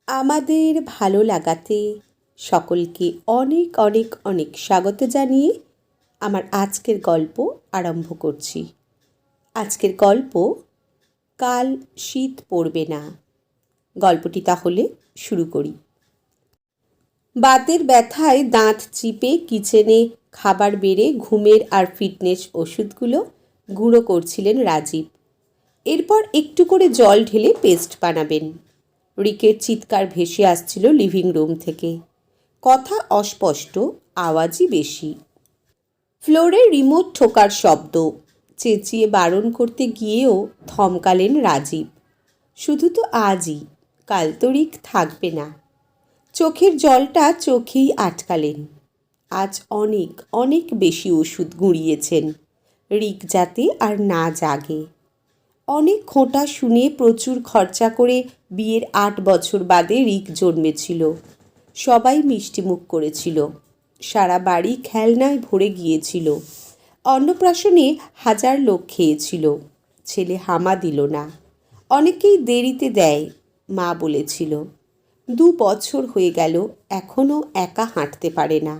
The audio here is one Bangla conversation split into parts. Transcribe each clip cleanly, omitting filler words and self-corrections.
আমাদের ভালো লাগাতে সকলকে অনেক অনেক অনেক স্বাগত জানিয়ে আমার আজকের গল্প আরম্ভ করছি। আজকের গল্প কাল শীত পড়বে না। গল্পটি তাহলে শুরু করি। বাতের ব্যথায় দাঁত চিপে কিচেনে খাবার বেড়ে ঘুমের আর ফিটনেস ওষুধগুলো গুঁড়ো করছিলেন রাজীব। এরপর একটু করে জল ঢেলে পেস্ট বানাবেন। রিকের চিৎকার ভেসে আসছিল লিভিং রুম থেকে। কথা অস্পষ্ট, আওয়াজই বেশি। ফ্লোরে রিমোট ঠোকার শব্দ। চেঁচিয়ে বারণ করতে গিয়েও থমকালেন রাজীব। শুধু তো আজই, কাল তো রিক থাকবে না। চোখের জলটা চোখেই আটকালেন। আজ অনেক অনেক বেশি ওষুধ গুঁড়িয়েছেন রিক যাতে আর না জাগে। অনেক খোঁটা শুনে প্রচুর খরচা করে বিয়ের 8 বছর বাদে রিক জন্মেছিল। সবাই মিষ্টিমুখ করেছিল। সারা বাড়ি খেলনায় ভরে গিয়েছিল। অন্নপ্রাশনে 1000 লোক খেয়েছিল। ছেলে হামা দিল না। অনেকেই দেরিতে দেয়, মা বলেছিল। 2 বছর হয়ে গেল, এখনও একা হাঁটতে পারে না।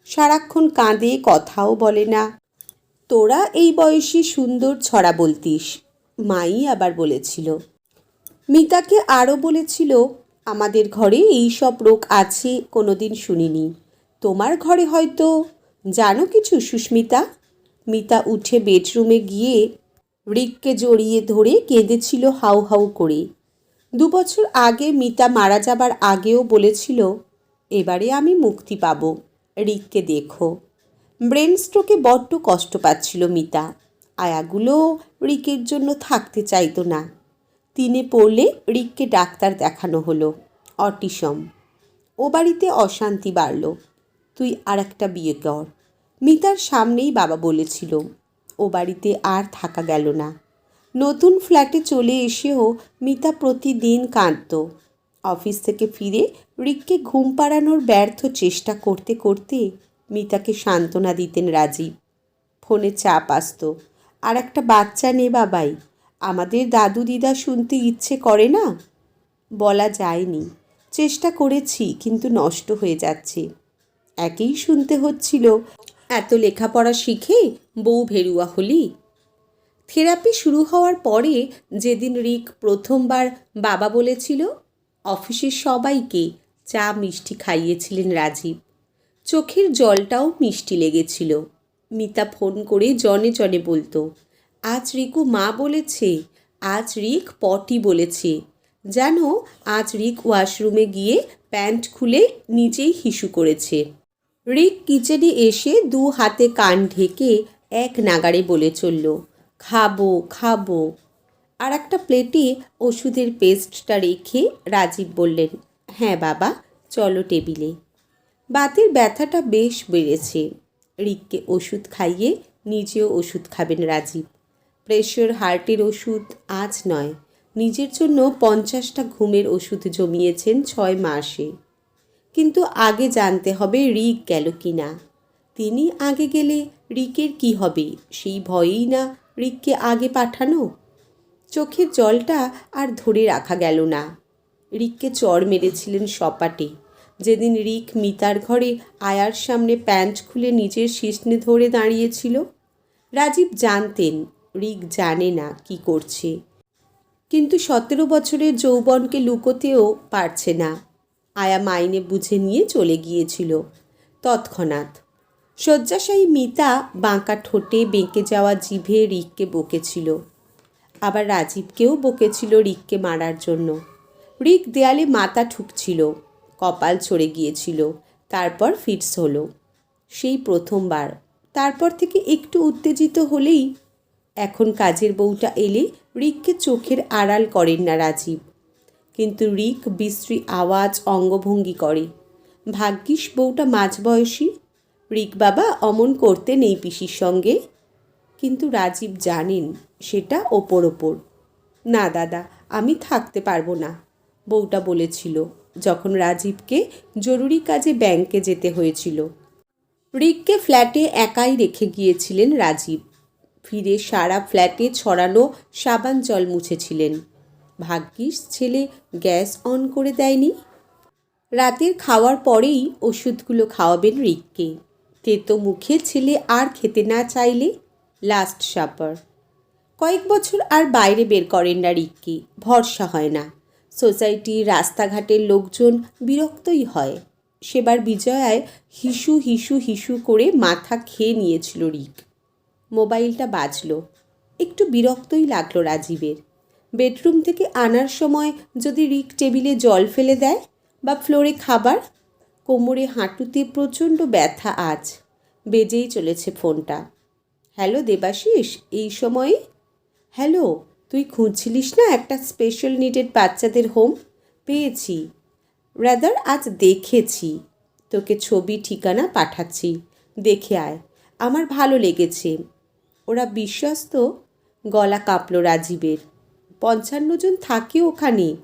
সারাক্ষণ কাঁদে, কথাও বলে না। তোরা এই বয়সে সুন্দর ছড়া বলতিস, মাই আবার বলেছিল। মিতাকে আরও বলেছিল, আমাদের ঘরে এই সব রোগ আছে কোনোদিন শুনিনি। তোমার ঘরে হয়তো জানো কিছু সুস্মিতা? মিতা উঠে বেডরুমে গিয়ে রিককে জড়িয়ে ধরে কেঁদেছিল হাউ হাউ করে। 2 বছর আগে মিতা মারা যাবার আগেও বলেছিল, এবারে আমি মুক্তি পাব, রিককে দেখো। ব্রেন স্ট্রোকে বড্ড কষ্ট পাচ্ছিল মিতা। আয়াগুলো রিকের জন্য থাকতে চাইতো না। 3 পড়লে রিককে ডাক্তার দেখানো হলো, অটিসম। ও বাড়িতে অশান্তি বাড়ল। তুই আর একটা বিয়ে কর, মিতার সামনেই বাবা বলেছিল। ও বাড়িতে আর থাকা গেল না। নতুন ফ্ল্যাটে চলে এসেও মিতা প্রতিদিন কাঁদত। অফিস থেকে ফিরে রিককে ঘুম পাড়ানোর ব্যর্থ চেষ্টা করতে করতে মিতাকে সান্ত্বনা দিতেন রাজীব। ফোনে চাপ আসতো, আর একটা বাচ্চা নে বাবাই, আমাদের দাদু দিদা শুনতে ইচ্ছে করে না? বলা যায়নি, চেষ্টা করেছি কিন্তু নষ্ট হয়ে যাচ্ছে। একেই শুনতে হচ্ছিল, এত লেখাপড়া শিখে বউ ভেরুয়া হলি। থেরাপি শুরু হওয়ার পরে যেদিন রিক প্রথমবার বাবা বলেছিল, অফিসের সবাইকে চা মিষ্টি খাইয়েছিলেন রাজীব। চোখের জলটাও মিষ্টি লেগেছিল। মিতা ফোন করে জনে জনে বলতো, আজ রিকু মা বলেছে, আজ রিক পটি বলেছে। জানো, আজ রিক ওয়াশরুমে গিয়ে প্যান্ট খুলে নিজেই হিসু করেছে। রিক কিচেনে এসে 2 হাতে কান ঢেকে এক নাগাড়ে বলে চলল, খাবো খাবো। আর একটা প্লেটে ওষুধের পেস্টটা রেখে রাজীব বললেন, হ্যাঁ বাবা, চলো টেবিলে। বাতের ব্যথাটা বেশ বেড়েছে। রিককে ওষুধ খাইয়ে নিজেও ওষুধ খাবেন রাজীব। প্রেশার, হার্টের ওষুধ আজ নয়, নিজের জন্য 50টা ঘুমের ওষুধ জমিয়েছেন 6 মাসে। কিন্তু আগে জানতে হবে রিক গেল কি না। তিনি আগে গেলে রিকের কি হবে, সেই ভয়েই না রিককে আগে পাঠানো। চোখের জলটা আর ধরে রাখা গেল না। রিককে চড় মেরেছিলেন সপাটে যেদিন রিক মিতার ঘরে আয়ার সামনে প্যান্ট খুলে নিজের শিশ্নে ধরে দাঁড়িয়েছিল। রাজীব জানতেন রিক জানে না কি করছে, কিন্তু 17 বছরের যৌবনকে লুকোতেও পারছে না। আয়া মাইনে বুঝে নিয়ে চলে গিয়েছিল তৎক্ষণাৎ। শয্যাশায়ী মিতা বাঁকা ঠোঁটে বেঁকে যাওয়া জিভে রিককে বকেছিল, আবার রাজীবকেও বকেছিল রিককে মারার জন্য। রিক দেয়ালে মাথা ঠুকছিল, কপাল ছড়ে গিয়েছিল। তারপর ফিটস হলো, সেই প্রথমবার। তারপর থেকে একটু উত্তেজিত হলেই, এখন কাজের বউটা এলে রিককে চোখের আড়াল করেন না রাজীব। কিন্তু রিক বিশ্রী আওয়াজ, অঙ্গভঙ্গি করে। ভাগ্যিস বউটা মাঝবয়সী। রিক বাবা অমন করতে নেই পিসির সঙ্গে। কিন্তু রাজীব জানেন সেটা ওপর ওপর। না দাদা, আমি থাকতে পারবো না, বউটা বলেছিল যখন রাজীবকে জরুরি কাজে ব্যাংকে যেতে হয়েছিল। রিককে ফ্ল্যাটে একাই রেখে গিয়েছিলেন রাজীব। ফিরে সারা ফ্ল্যাটে ছড়ানো সাবান জল মুছেছিলেন। ভাগ্যিস ছেলে গ্যাস অন করে দেয়নি। রাতের খাওয়ার পরেই ওষুধগুলো খাওয়াবেন রিককে। তেতো মুখে ছেলে আর খেতে না চাইলে লাস্ট সাপার। কয়েক বছর আর বাইরে বের করেন না রিককে, ভরসা হয় না। সোসাইটি, রাস্তাঘাটের লোকজন বিরক্তই হয়। সেবার বিজয়ায় হিসু হিসু হিসু করে মাথা খেয়ে নিয়েছিল রিক। মোবাইলটা বাজলো। একটু বিরক্তই লাগলো রাজীবের। বেডরুম থেকে আনার সময় যদি রিক টেবিলে জল ফেলে দেয় বা ফ্লোরে খাবার। কোমরে হাঁটুতে প্রচণ্ড ব্যথা আজ। বেজেই চলেছে ফোনটা। হ্যালো দেবাশিস, এই সময়ে? হ্যালো, তুই খুঁজছিলিস না একটা স্পেশাল নিডেড বাচ্চাদের হোম? পেয়েছি। রাদার আজ দেখেছি। তোকে ছবি ঠিকানা পাঠাচ্ছি, দেখে আয়। আমার ভালো লেগেছে। ওরা বিশ্বস্ত? গলা কাঁপল রাজীবের। ৫৫ জন থাকে ওখানে।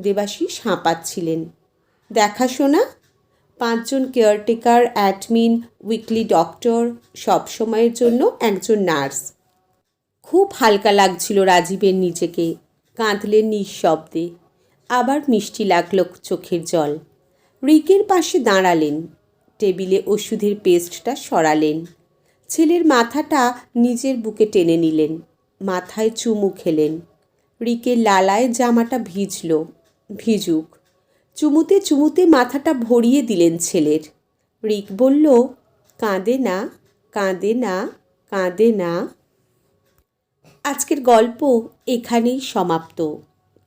দেবাশিস হাঁপাচ্ছিলেন। দেখাশোনা? ৫ জন কেয়ারটেকার, অ্যাডমিন, উইকলি ডক্টর, সব সময়ের জন্য একজন নার্স। খুব হালকা লাগছিল রাজীবের নিজেকে। কাঁদলেন নিঃশব্দে। আবার মিষ্টি লাগল চোখের জল। রিকের পাশে দাঁড়ালেন। টেবিলে ওষুধের পেস্টটা সরালেন। ছেলের মাথাটা নিজের বুকে টেনে নিলেন। মাথায় চুমু খেলেন। রিকের লালায় জামাটা ভিজল। ভিজুক। চুমুতে চুমুতে মাথাটা ভরিয়ে দিলেন ছেলের। রিক বলল, কাঁদে না, কাঁদে না, কাঁদে না। আজকের গল্প এখানেই সমাপ্ত।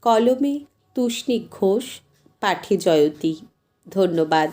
কলমে তুষ্ণিক ঘোষ, পাঠে জয়তী। ধন্যবাদ।